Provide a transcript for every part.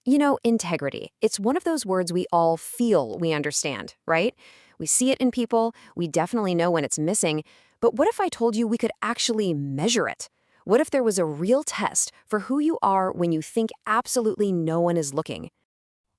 You know, integrity. It's one of those words we all feel we understand, right? We see it in people, we definitely know when it's missing, but what if I told you we could actually measure it? What if there was a real test for who you are when you think absolutely no one is looking?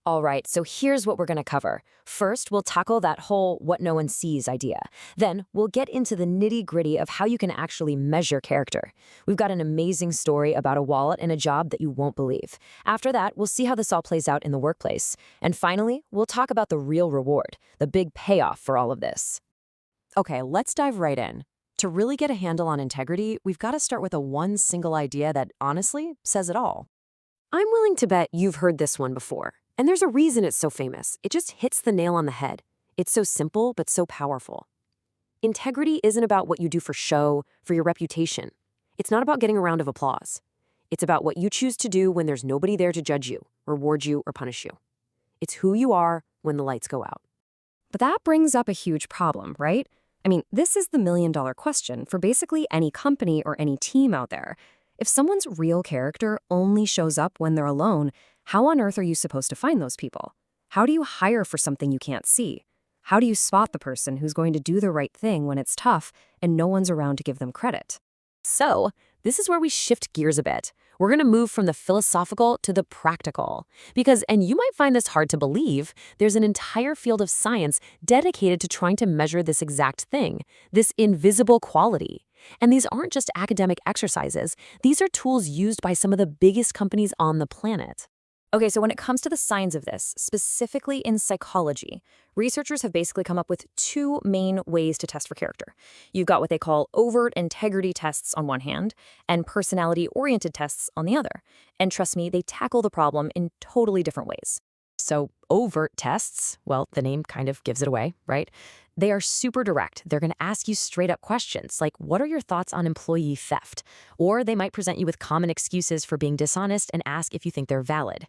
All right, so here's what we're going to cover. First, we'll tackle that whole what no one sees idea. Then, we'll get into the nitty-gritty of how you can actually measure character. We've got an amazing story about a wallet and a job that you won't believe. After that, we'll see how this all plays out in the workplace. And finally, we'll talk about the real reward, the big payoff for all of this. Okay, let's dive right in. To really get a handle on integrity, we've got to start with a one single idea that honestly says it all. I'm willing to bet you've heard this one before. And there's a reason it's so famous. It just hits the nail on the head. It's so simple, but so powerful. Integrity isn't about what you do for show, for your reputation. It's not about getting a round of applause. It's about what you choose to do when there's nobody there to judge you, reward you, or punish you. It's who you are when the lights go out. But that brings up a huge problem, right? I mean, this is the million-dollar question for basically any company or any team out there. If someone's real character only shows up when they're alone, how on earth are you supposed to find those people? How do you hire for something you can't see? How do you spot the person who's going to do the right thing when it's tough and no one's around to give them credit? So, this is where we shift gears a bit. We're going to move from the philosophical to the practical. Because, and you might find this hard to believe, there's an entire field of science dedicated to trying to measure this exact thing, this invisible quality. And these aren't just academic exercises, these are tools used by some of the biggest companies on the planet. Okay, so when it comes to the science of this, specifically in psychology, researchers have basically come up with two main ways to test for character. You've got what they call overt integrity tests on one hand, and personality-oriented tests on the other. And trust me, they tackle the problem in totally different ways. So overt tests, well, the name kind of gives it away, right? They are super direct. They're going to ask you straight up questions like, what are your thoughts on employee theft? Or they might present you with common excuses for being dishonest and ask if you think they're valid.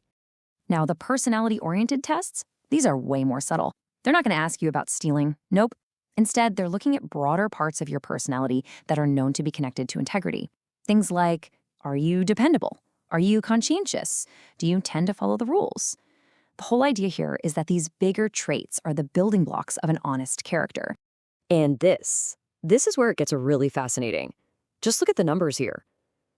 Now, the personality-oriented tests, these are way more subtle. They're not going to ask you about stealing. Nope. Instead, they're looking at broader parts of your personality that are known to be connected to integrity. Things like, are you dependable? Are you conscientious? Do you tend to follow the rules? The whole idea here is that these bigger traits are the building blocks of an honest character. And this is where it gets really fascinating. Just look at the numbers here.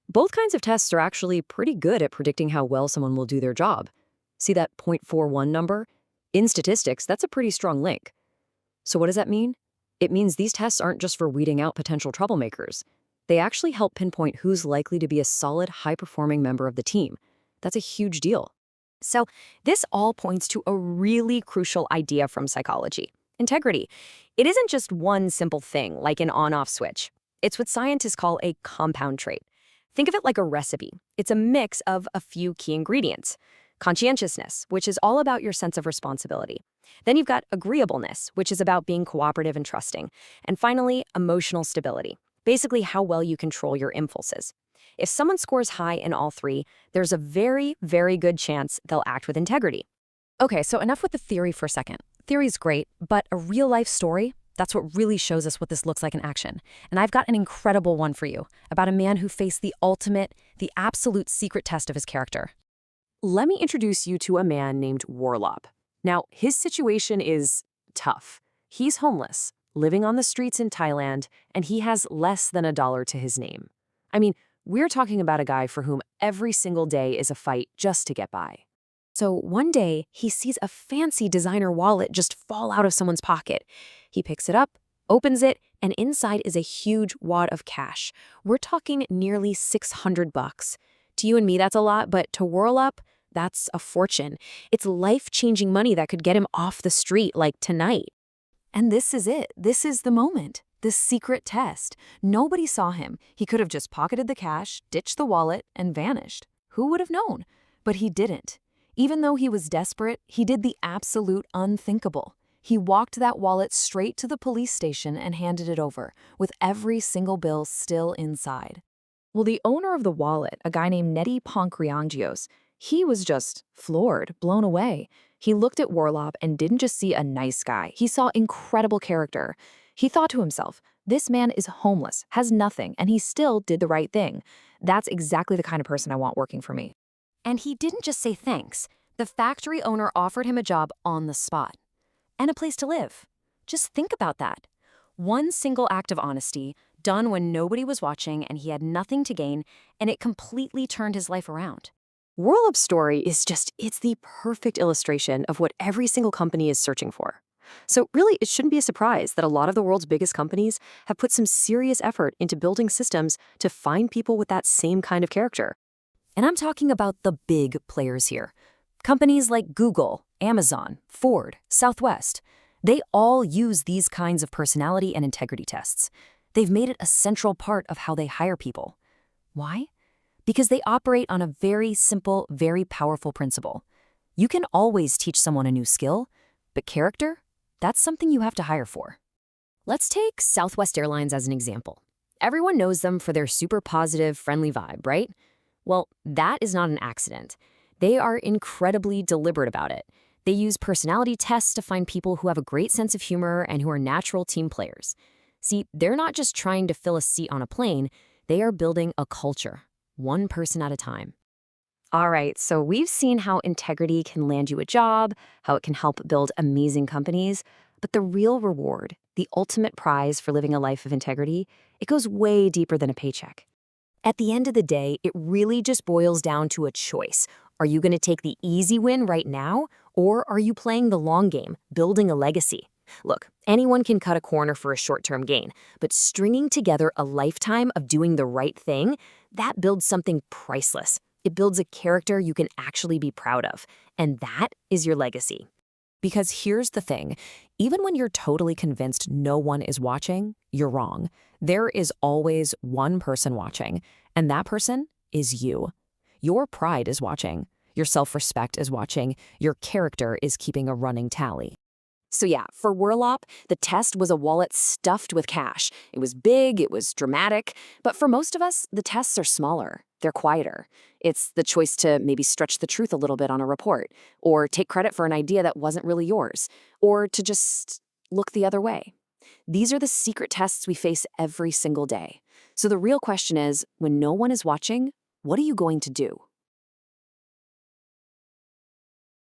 Both kinds of tests are actually pretty good at predicting how well someone will do their job. See that 0.41 number? In statistics, that's a pretty strong link. So what does that mean? It means these tests aren't just for weeding out potential troublemakers. They actually help pinpoint who's likely to be a solid, high-performing member of the team. That's a huge deal. So this all points to a really crucial idea from psychology: integrity. It isn't just one simple thing, like an on-off switch. It's what scientists call a compound trait. Think of it like a recipe. It's a mix of a few key ingredients. Conscientiousness, which is all about your sense of responsibility. Then you've got agreeableness, which is about being cooperative and trusting. And finally, emotional stability, basically how well you control your impulses. If someone scores high in all three, there's a very, very good chance they'll act with integrity. Okay, so enough with the theory for a second. Theory's great, but a real-life story, that's what really shows us what this looks like in action. And I've got an incredible one for you, about a man who faced the ultimate, the absolute secret test of his character. Let me introduce you to a man named Warlop. Now, his situation is tough. He's homeless, living on the streets in Thailand, and he has less than $1 to his name. I mean, we're talking about a guy for whom every single day is a fight just to get by. So one day, he sees a fancy designer wallet just fall out of someone's pocket. He picks it up, opens it, and inside is a huge wad of cash. We're talking nearly $600. To you and me, that's a lot, but to Warlop, that's a fortune. It's life-changing money that could get him off the street like tonight. And this is it. This is the moment. The secret test. Nobody saw him. He could have just pocketed the cash, ditched the wallet, and vanished. Who would have known? But he didn't. Even though he was desperate, he did the absolute unthinkable. He walked that wallet straight to the police station and handed it over, with every single bill still inside. Well, the owner of the wallet, a guy named Neti Pankriangios, he was just floored, blown away. He looked at Warlop and didn't just see a nice guy. He saw incredible character. He thought to himself, this man is homeless, has nothing, and he still did the right thing. That's exactly the kind of person I want working for me. And he didn't just say thanks. The factory owner offered him a job on the spot and a place to live. Just think about that. One single act of honesty, done when nobody was watching and he had nothing to gain, and it completely turned his life around. Whirlup's story it's the perfect illustration of what every single company is searching for. So really, it shouldn't be a surprise that a lot of the world's biggest companies have put some serious effort into building systems to find people with that same kind of character. And I'm talking about the big players here. Companies like Google, Amazon, Ford, Southwest. They all use these kinds of personality and integrity tests. They've made it a central part of how they hire people. Why? Because they operate on a very simple, very powerful principle. You can always teach someone a new skill, but character? That's something you have to hire for. Let's take Southwest Airlines as an example. Everyone knows them for their super positive, friendly vibe, right? Well, that is not an accident. They are incredibly deliberate about it. They use personality tests to find people who have a great sense of humor and who are natural team players. See, they're not just trying to fill a seat on a plane, they are building a culture, one person at a time. All right, so we've seen how integrity can land you a job, how it can help build amazing companies, but the real reward, the ultimate prize for living a life of integrity, it goes way deeper than a paycheck. At the end of the day, it really just boils down to a choice. Are you going to take the easy win right now, or are you playing the long game, building a legacy? Look, anyone can cut a corner for a short-term gain, but stringing together a lifetime of doing the right thing, that builds something priceless. It builds a character you can actually be proud of, and that is your legacy. Because here's the thing, even when you're totally convinced no one is watching, you're wrong. There is always one person watching, and that person is you. Your pride is watching, your self-respect is watching, your character is keeping a running tally. So yeah, for Whirlop, the test was a wallet stuffed with cash. It was big, it was dramatic, but for most of us, the tests are smaller. They're quieter. It's the choice to maybe stretch the truth a little bit on a report, or take credit for an idea that wasn't really yours, or to just look the other way. These are the secret tests we face every single day. So the real question is, when no one is watching, what are you going to do?